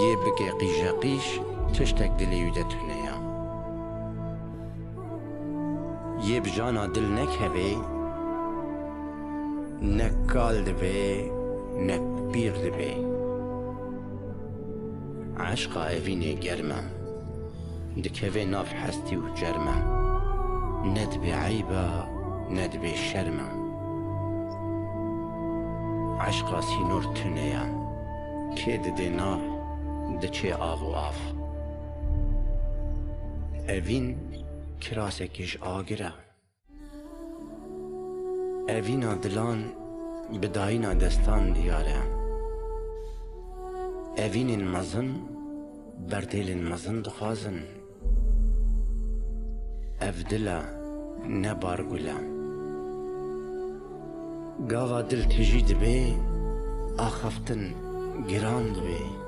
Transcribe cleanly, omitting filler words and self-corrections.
Yê bike qîjeqîş tiştek dilê wî de tune ye. Yê bi cana dil nekeve, ne kal dibe, ne pîr dibe. Eşqa evînê germ e, dikeve nav hestî û cerm e. Ne dibe eyba, ne dibe şerm e. Eşqa sînor tune ye, kê dide na, diçe av û av. Evîn kirasekî ji agir e. Evîna dilan bi dayîna destan diyar e. Evînên mezin berdêlên mezin dixwazin. Ev dil e, ne bargul e. Gava dil tijî dibe, axaftin giran dibe.